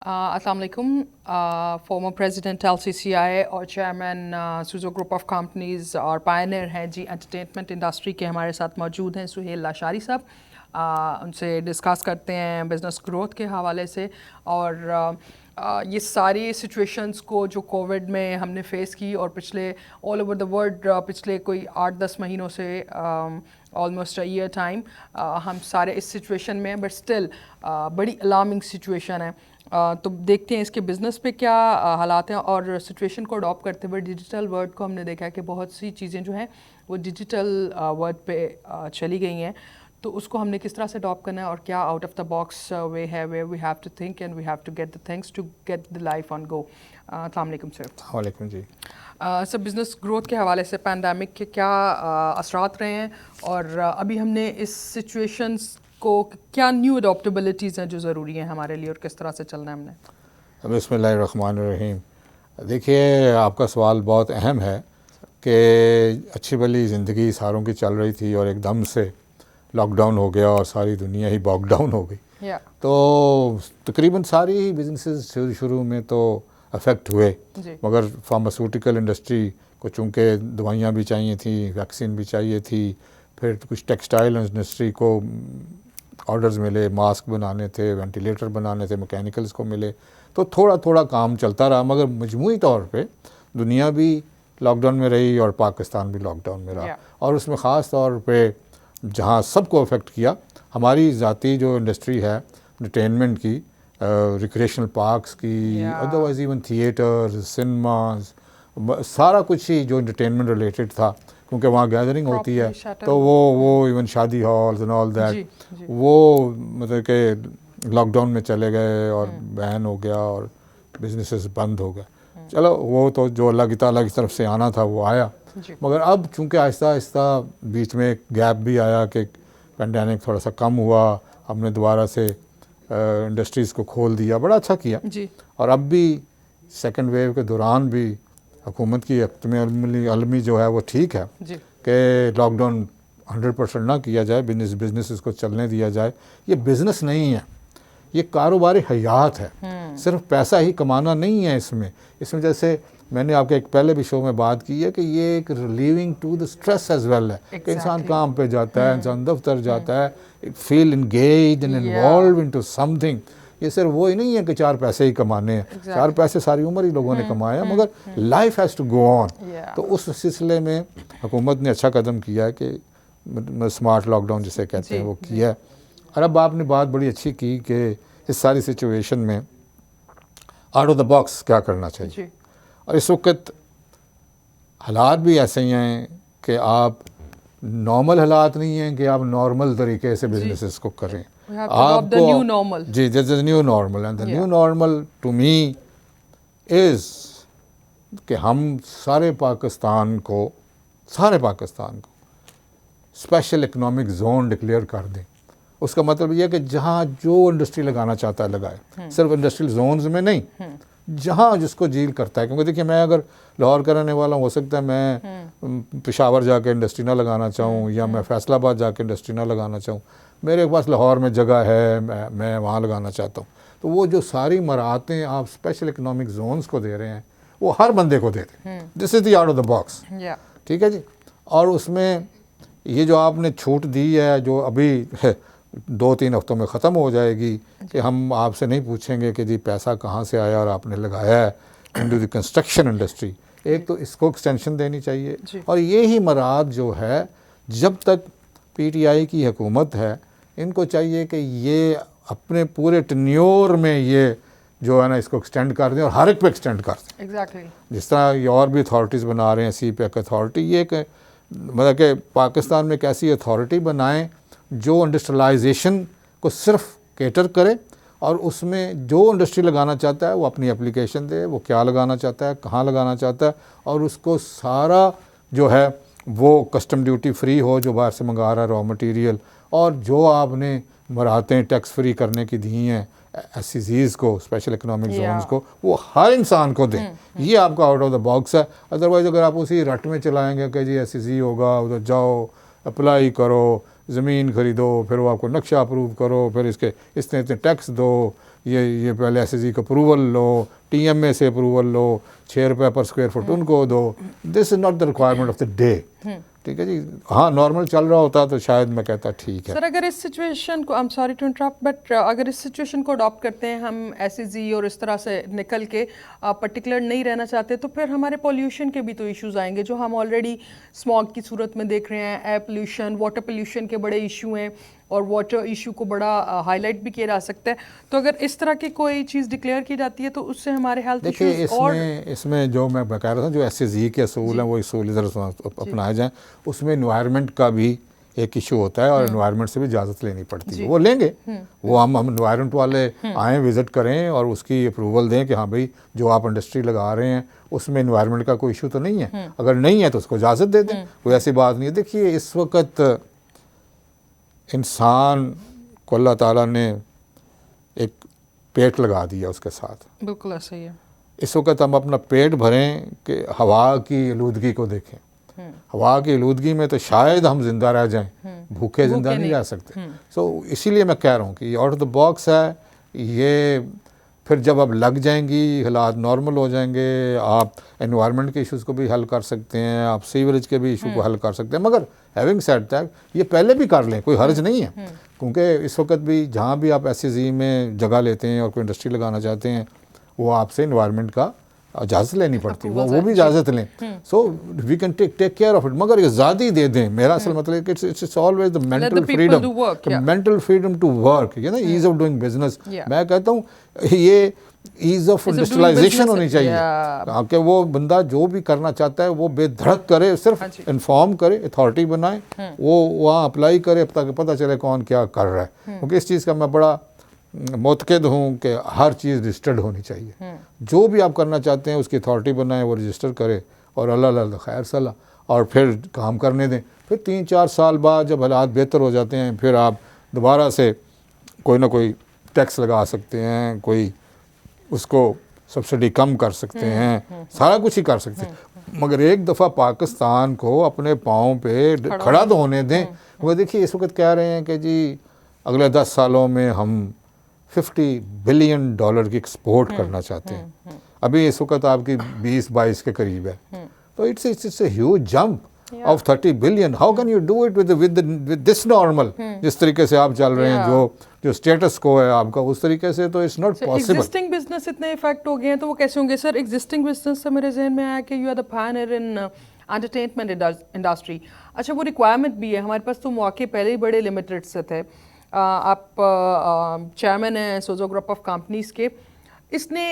अस्सलाम वालेकुम। Former president LCCI और चेयरमैन सुजो ग्रुप ऑफ कंपनीज़ और पायनियर हैं जी एंटरटेनमेंट इंडस्ट्री के, हमारे साथ मौजूद हैं सुहेल लाशारी साहब। उनसे डिस्कस करते हैं बिज़नेस ग्रोथ के हवाले से और ये सारी सिचुएशंस को जो कोविड में हमने फ़ेस की और पिछले ऑल ओवर द वर्ल्ड पिछले कोई 8-10 महीनों से ऑलमोस्ट अ ईयर टाइम हम सारे इस सिचुएशन में हैं, बट स्टिल बड़ी अलार्मिंग सिचुएशन है। तो देखते हैं इसके बिज़नेस पे क्या हालात हैं और सिचुएशन को अडॉप्ट करते हुए डिजिटल वर्ल्ड को हमने देखा है कि बहुत सी चीज़ें जो हैं वो डिजिटल वर्ल्ड पे चली गई हैं, तो उसको हमने किस तरह से अडॉप्ट करना है और क्या out of the box way है where we have to think and we have to get the things to get the life on go. अस्सलाम वालेकुम सर। वालेकुम जी। सर, बिज़नेस ग्रोथ के हवाले से पैंडेमिक के क्या असरात रहे हैं और अभी हमने इस सिचुएशंस को क्या न्यू अडॉप्टेबिलिटीज़ हैं जो ज़रूरी हैं हमारे लिए और किस तरह से चलना है हमने? बिस्मिल्लाहिर्रहमानिर्रहीम। देखिए, आपका सवाल बहुत अहम है कि अच्छी भली ज़िंदगी सारों की चल रही थी और एकदम से लॉकडाउन हो गया और सारी दुनिया ही बॉकडाउन हो गई। तो तकरीबन सारी बिजनेसेस शुरू में तो अफेक्ट हुए, मगर फार्मास्यूटिकल इंडस्ट्री को चूँकि दवाइयाँ भी चाहिए थी, वैक्सीन भी चाहिए थी, फिर कुछ टेक्सटाइल इंडस्ट्री को ऑर्डर्स मिले, मास्क बनाने थे, वेंटिलेटर बनाने थे, मैकेनिकल्स को मिले, तो थोड़ा थोड़ा काम चलता रहा। मगर मजमूई तौर पे दुनिया भी लॉकडाउन में रही और पाकिस्तान भी लॉकडाउन में रहा। और उसमें ख़ास तौर पे जहाँ सबको अफेक्ट किया, हमारी ज़ाती जो इंडस्ट्री है एंटरटेनमेंट की, रिक्रिएशनल पार्क्स की, अदरवाइज इवन थिएटर्स, सिनेमाज, सारा कुछ ही जो एंटरटेनमेंट रिलेटेड था, क्योंकि वहाँ गैदरिंग होती है, तो वो इवन शादी हॉल्स एंड ऑल दैट, वो मतलब कि लॉकडाउन में चले गए और बैन हो गया और बिजनेसेस बंद हो गए। चलो, वो तो जो अल्लाह की ताला की तरफ से आना था वो आया। मगर अब चूँकि आहिस्ता आहिस्ता बीच में एक गैप भी आया कि पेंडेमिक थोड़ा सा कम हुआ, हमने दोबारा से इंडस्ट्रीज़ को खोल दिया, बड़ा अच्छा किया जी। और अब भी सेकंड वेव के दौरान भी हुकूमत की अलमी जो है वो ठीक है कि लॉकडाउन 100% ना किया जाए, बिजनेस को चलने दिया जाए। ये बिज़नेस नहीं है, ये कारोबारी हयात है, सिर्फ पैसा ही कमाना नहीं है इसमें जैसे मैंने आपके एक पहले भी शो में बात की है कि ये एक relieving to the stress as well है कि इंसान काम पे जाता है, इंसान दफ्तर जाता है, feel engaged and involve into something. ये सिर्फ वो ही नहीं है कि 4 पैसे ही कमाने हैं, 4 पैसे सारी उम्र ही लोगों ने कमाए हैं, मगर life has to go on. तो उस सिलसिले में हुकूमत ने अच्छा कदम किया है कि स्मार्ट लॉकडाउन जिसे कहते हैं वो किया है। और अब आपने बात बड़ी अच्छी की कि इस सारी सिचुएशन में आउट ऑफ द बॉक्स क्या करना चाहिए। और इस वक्त हालात भी ऐसे ही हैं कि आप नॉर्मल हालात नहीं हैं कि आप नॉर्मल तरीके से बिजनेसेस को करें। आपको जी, this is new normal and the new normal to me is कि हम सारे पाकिस्तान को स्पेशल इकोनॉमिक जोन डिक्लेयर कर दें। उसका मतलब ये है कि जहाँ जो इंडस्ट्री लगाना चाहता है लगाए, सिर्फ इंडस्ट्रियल जोन्स में नहीं, जहाँ जिसको जील करता है। क्योंकि देखिए, मैं अगर लाहौर का रहने वाला हूँ, हो सकता है मैं पेशावर जाके इंडस्ट्री ना लगाना चाहूँ या मैं फैसलाबाद जाके इंडस्ट्री ना लगाना चाहूँ, मेरे पास लाहौर में जगह है, मैं वहाँ लगाना चाहता हूँ। तो वो जो सारी मराहतें आप स्पेशल इकोनॉमिक जोन्स को दे रहे हैं वो हर बंदे को दे दें। This is the out of the box, ठीक है जी। और उसमें ये जो आपने छूट दी है, जो अभी 2-3 हफ्तों में ख़त्म हो जाएगी, कि हम आपसे नहीं पूछेंगे कि जी पैसा कहाँ से आया और आपने लगाया है इनटू द कंस्ट्रक्शन इंडस्ट्री। एक तो इसको एक्सटेंशन देनी चाहिए। और ये ही मराद जो है, जब तक PTI की हुकूमत है, इनको चाहिए कि ये अपने पूरे टेन्योर में ये जो है ना इसको एक्सटेंड कर दें और हर एक पे एक्सटेंड कर दें। एग्जैक्टली जिस तरह ये और भी अथॉरिटीज़ बना रहे हैं, CPEC अथॉरिटी, ये मतलब कि पाकिस्तान में एक ऐसी अथॉरिटी बनाएं जो इंडस्ट्रियलाइजेशन को सिर्फ केटर करे और उसमें जो इंडस्ट्री लगाना चाहता है वो अपनी एप्लीकेशन दे, वो क्या लगाना चाहता है, कहाँ लगाना चाहता है, और उसको सारा जो है वो कस्टम ड्यूटी फ्री हो जो बाहर से मंगा रहा है रॉ मटेरियल, और जो आपने मराहतें टैक्स फ्री करने की दी हैं SEZs को, स्पेशल इकोनॉमिक जोन्स को, वो हर इंसान को दें। ये आपका आउट ऑफ द बॉक्स है। अदरवाइज़ अगर आप उसी रट में चलाएंगे कि जी SEZ होगा, उधर जाओ अप्लाई करो, ज़मीन ख़रीदो, फिर वो आपको नक्शा अप्रूव करो, फिर इसके इतने इतने टैक्स दो, ये पहले SEZ का अप्रूवल लो, TMA से अप्रूवल लो, ₹6 पर स्क्वायर फुट उनको दो. This is not the requirement of the day. ठीक है जी. हाँ, नॉर्मल चल रहा होता तो शायद मैं कहता ठीक है. सर अगर इस सिचुएशन को, I am sorry to interrupt, but अगर इस सिचुएशन को अडॉप्ट करते हैं हम SEZ और इस तरह से निकल के पर्टिकुलर नहीं रहना चाहते, तो फिर हमारे पोल्यूशन के भी तो इश्यूज आएंगे जो हम ऑलरेडी स्मॉग की सूरत में देख रहे हैं. एयर पोल्यूशन, वाटर पोल्यूशन के बड़े इशू हैं और वाटर इशू को बड़ा हाईलाइट भी किया जा सकता है. तो अगर इस तरह की कोई चीज़ डिक्लेयर की जाती है तो उससे हमारे हेल्थ इश्यूज और इसमें जो मैं कह रहा था, जो SEZ के असूल हैं वो असूल इधर अपनाए जाएँ. उसमें एनवायरनमेंट का भी एक इशू होता है और एनवायरनमेंट से भी इजाज़त लेनी पड़ती है. वो लेंगे, वो हम एनवायरनमेंट वाले आएँ, विज़िट करें और उसकी अप्रूवल दें कि हाँ भाई जो आप इंडस्ट्री लगा रहे हैं उसमें एनवायरनमेंट का कोई इशू तो नहीं है. अगर नहीं है तो उसको इजाज़त दे दें. कोई ऐसी बात नहीं है. देखिए इस वक्त इंसान को अल्लाह ताला ने एक पेट लगा दिया उसके साथ. बिल्कुल ऐसा ही है. इस वक्त हम अपना पेट भरें कि हवा की आलूदगी को देखें. हवा की आलूदगी में तो शायद हम जिंदा रह जाएं, भूखे जिंदा नहीं रह सकते. सो इसीलिए मैं कह रहा हूँ कि आउट ऑफ द बॉक्स है ये. फिर जब अब लग जाएंगी, हालात नॉर्मल हो जाएंगे, आप एनवायरनमेंट के इश्यूज़ को भी हल कर सकते हैं, आप सीवरेज के भी इशू को हल कर सकते हैं. मगर हैविंग सेड दैट ये पहले भी कर लें, कोई हर्ज नहीं है. क्योंकि इस वक्त भी जहाँ भी आप SEZ में जगह लेते हैं और कोई इंडस्ट्री लगाना चाहते हैं, वो आपसे एनवायरनमेंट का इजाज़त लेनी पड़ती है. वो भी इजाज़त लें. So we can take care of it. मगर आज़ादी दे दें. मेरा असल मतलब it's always the mental freedom, mental freedom to work, ये ना, ईज़ ऑफ डूइंग बिजनेस. मैं कहता हूँ ये ईज़ ऑफ इंडस्ट्रियलाइजेशन होनी चाहिए. कि वो बंदा जो भी करना चाहता है वो बेधड़क करे, सिर्फ इन्फॉर्म करे, अथॉरिटी बनाए, वो वहाँ अप्लाई करे ताकि पता चले कौन क्या कर रहा है. क्योंकि इस चीज़ का मैं बड़ा मुतक़िद हूँ कि हर चीज़ रजिस्टर्ड होनी चाहिए. जो भी आप करना चाहते हैं उसकी अथॉरिटी बनाए, वो रजिस्टर करे और अल्लाह खैर सलाह, और फिर काम करने दें. फिर 3-4 साल बाद जब हालात बेहतर हो जाते हैं फिर आप दोबारा से कोई ना कोई टैक्स लगा सकते हैं, कोई उसको सब्सिडी कम कर सकते हैं, सारा कुछ ही कर सकते हैं. मगर एक दफ़ा पाकिस्तान को अपने पाँव पे खड़ा तो होने दें. वो देखिए इस वक्त कह रहे हैं कि जी अगले 10 सालों में हम $50 बिलियन की एक्सपोर्ट करना चाहते हैं. अभी इस वक्त आपकी 20-22 के करीब है. तो it's a huge jump of 30 billion. How can you do it with this normal? जिस तरीके से आप चल रहे हैं, जो स्टेटस को है आपका, उस तरीके से तो it's not possible. Existing business इतने इफेक्ट हो गए हैं तो वो कैसे होंगे सर? एग्जिस्टिंग बिजनेस से मेरे जहन में आया कि you are the pioneer in entertainment industry. अच्छा, वो रिक्वायरमेंट भी है. हमारे पास तो मौके पहले ही बड़े लिमिटेड से थे. आप चेयरमैन हैं सोजो ग्रुप ऑफ कंपनीज़ के. इसने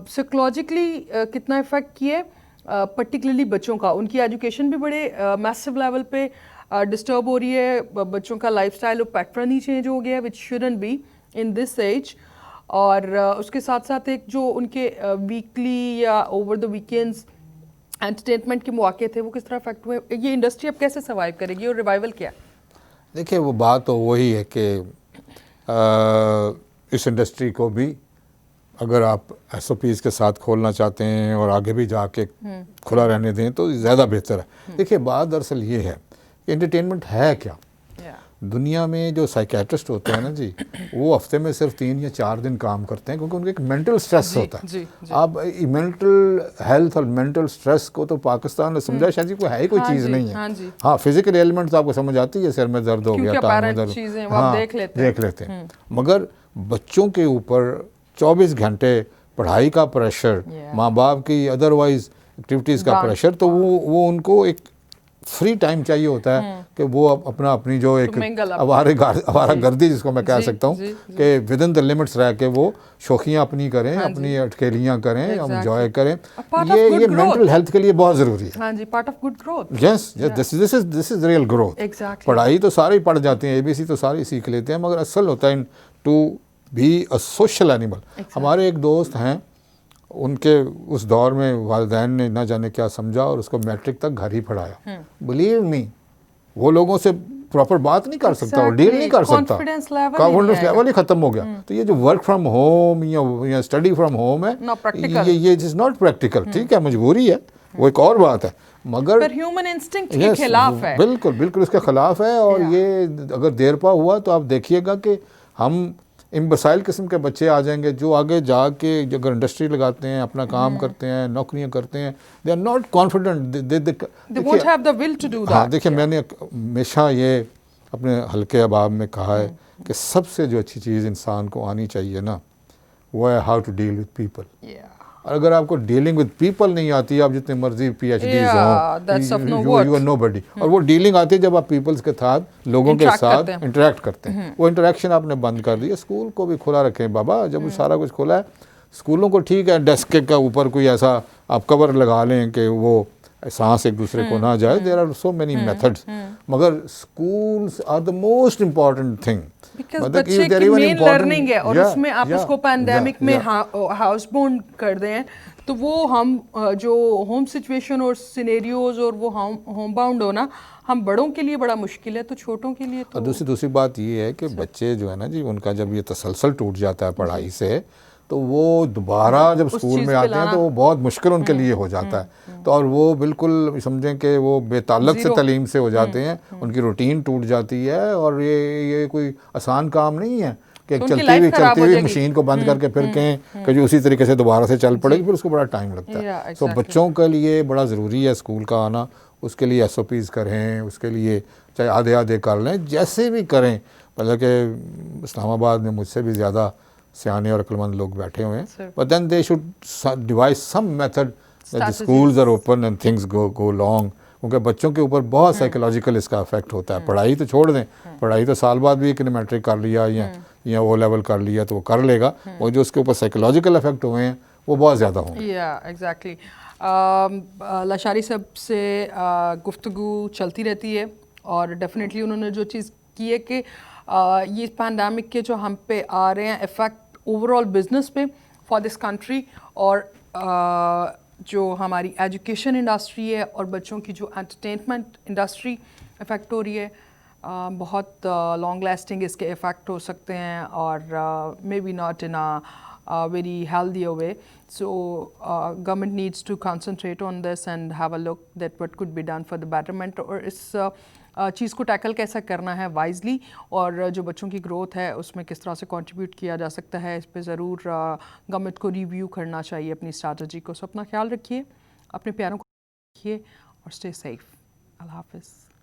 साइकोलॉजिकली कितना इफ़ेक्ट किया, पर्टिकुलरली बच्चों का? उनकी एजुकेशन भी बड़े मैसिव लेवल पे डिस्टर्ब हो रही है. बच्चों का लाइफस्टाइल और पैटर्न ही चेंज हो गया है, which shouldn't be in this age. और उसके साथ साथ एक जो उनके वीकली या ओवर द वीकेंड्स एंटरटेनमेंट के मौके थे, वो किस तरह इफेक्ट हुए? ये इंडस्ट्री अब कैसे सर्वाइव करेगी और रिवाइवल क्या? देखिए वो बात तो वही है कि इस इंडस्ट्री को भी अगर आप SOPs के साथ खोलना चाहते हैं और आगे भी जाके खुला रहने दें तो ज़्यादा बेहतर है. देखिए बात दरअसल ये है कि एंटरटेनमेंट है क्या. दुनिया में जो साइकेट्रिस्ट होते हैं ना जी, वो हफ्ते में सिर्फ 3 या 4 दिन काम करते हैं क्योंकि उनके एक मेंटल स्ट्रेस होता है. अब मेंटल हेल्थ और मेंटल स्ट्रेस को तो पाकिस्तान ने समझा शायद कोई है ही कोई चीज़ नहीं है. हाँ, फिजिकल एलिमेंट्स आपको समझ आती है, सिर में दर्द हो गया, टांग में दर्द, हाँ देख लेते हैं. मगर बच्चों के ऊपर 24 घंटे पढ़ाई का प्रेशर, माँ बाप की अदरवाइज एक्टिविटीज़ का प्रेशर, तो वो उनको एक फ्री टाइम चाहिए होता है कि वो अपनी जो एक आवारा गर्दी जिसको मैं कह सकता हूँ कि विद इन द लिमिट्स रह के वो शौकियाँ अपनी करें, अपनी अटकेलियाँ करें, एंजॉय करें. ये मेंटल हेल्थ के लिए बहुत ज़रूरी है. हाँ जी, part of good growth. Yes, this is real growth. पढ़ाई तो सारे ही पढ़ जाते हैं, ABC तो सारे सीख लेते हैं, मगर असल होता है to be a social animal. हमारे एक दोस्त हैं, उनके उस दौर में वालिदैन ने ना जाने क्या समझा और उसको मैट्रिक तक घर ही पढ़ाया. बिलीव मी, वो लोगों से प्रॉपर बात नहीं कर सकता, वो डील नहीं कर सकता, कॉन्फिडेंस लेवल ही खत्म हो गया. तो ये जो वर्क फ्रॉम होम या स्टडी फ्रॉम होम है, ये इज नॉट प्रैक्टिकल. ठीक है, मजबूरी है, وہ ایک اور بات ہے, مگر پر ہیومن انسٹنکٹ کے خلاف ہے. بالکل بالکل اس کے خلاف ہے. اور یہ اگر دیر پا ہوا تو آپ دیکھیے گا کہ ہم امبسائل قسم کے بچے آ جائیں گے جو آگے جا کے اگر انڈسٹری لگاتے ہیں, اپنا کام کرتے ہیں, نوکریاں کرتے ہیں, they are not confident, They won't have the will to do that. ہاں دیکھیے, میں نے ہمیشہ یہ اپنے حلقے احباب میں کہا ہے کہ سب سے جو اچھی چیز انسان کو آنی چاہیے نا, وہ ہے how to deal with people. اور اگر آپ کو ڈیلنگ وتھ پیپل نہیں آتی, آپ جتنے مرضی پی ایچ ڈیز ہوں, یو آر نو بڈی. اور وہ ڈیلنگ آتی ہے جب آپ پیپلز کے ساتھ, لوگوں کے ساتھ انٹریکٹ کرتے ہیں. وہ انٹریکشن آپ نے بند کر دی. اسکول کو بھی کھلا رکھیں بابا, جب سارا کچھ کھلا ہے. اسکولوں کو ٹھیک ہے ڈیسک کے اوپر کوئی ایسا آپ کور لگا لیں کہ وہ سانس ایک دوسرے کو نہ جائے. There are so many methods, مگر schools are the most important thing. بچے کی مین لرننگ ہے, اور اس میں آپ اس کو پینڈیمک میں ہاؤس بورن کر دیں تو وہ ہم جو ہوم سچویشن اور سینیریوز اور وہ ہوم باؤنڈ ہونا ہم بڑوں کے لیے بڑا مشکل ہے, تو چھوٹوں کے لیے تو. اور دوسری بات یہ ہے کہ بچے جو ہے نا جی, ان کا جب یہ تسلسل ٹوٹ جاتا ہے پڑھائی سے, تو وہ دوبارہ جب اسکول میں آتے ہیں تو وہ بہت مشکل ان کے لیے ہو جاتا ہے. تو اور وہ بالکل سمجھیں کہ وہ بے تعلق سے تعلیم سے ہو جاتے ہیں, ان کی روٹین ٹوٹ جاتی ہے. اور یہ کوئی آسان کام نہیں ہے کہ ایک چلتی ہوئی مشین کو بند کر کے پھر کہیں کہ جو اسی طریقے سے دوبارہ سے چل پڑے گی, پھر اس کو بڑا ٹائم لگتا ہے. تو بچوں کے لیے بڑا ضروری ہے اسکول کا آنا. اس کے لیے ایس او پیز کریں, اس کے لیے چاہے آدھے کر لیں, جیسے بھی کریں. مطلب کہ اسلام آباد میں مجھ سے بھی زیادہ سیانے اور عقلمند لوگ بیٹھے ہوئے ہیں, but then they should devise some method that the schools are open and things go long. کیونکہ بچوں کے اوپر بہت سائیکولوجیکل اس کا افیکٹ ہوتا ہے. پڑھائی تو چھوڑ دیں, پڑھائی تو سال بعد بھی ایک نے میٹرک کر لیا یا او لیول کر لیا تو وہ کر لے گا, اور جو اس کے اوپر سائیکولوجیکل افیکٹ ہوئے ہیں وہ بہت زیادہ ہوں گے. ایگزیکٹلی. لاشاری صاحب سے گفتگو چلتی رہتی ہے, اور ڈیفینیٹلی انہوں نے جو چیز کی ہے کہ یہ پینڈیمک کے جو ہم پہ آ رہے ہیں افیکٹ اوور آل بزنس پہ فار دس کنٹری, اور جو ہماری ایجوکیشن انڈسٹری ہے اور بچوں کی جو انٹرٹینمنٹ انڈسٹری افیکٹ ہو رہی ہے, بہت لانگ لاسٹنگ اس کے افیکٹ ہو سکتے ہیں, اور maybe not in very healthier way. So government needs to concentrate on this and have a look that what could be done for the betterment, اور اس چیز کو ٹیکل کیسا کرنا ہے وائزلی, اور جو بچوں کی گروتھ ہے اس میں کس طرح سے کنٹریبیوٹ کیا جا سکتا ہے, اس پہ ضرور گورنمنٹ کو ریویو کرنا چاہیے اپنی اسٹریٹجی کو. سو اپنا خیال رکھیے, اپنے پیاروں کو رکھیے, اور اسٹے سیف. اللہ حافظ.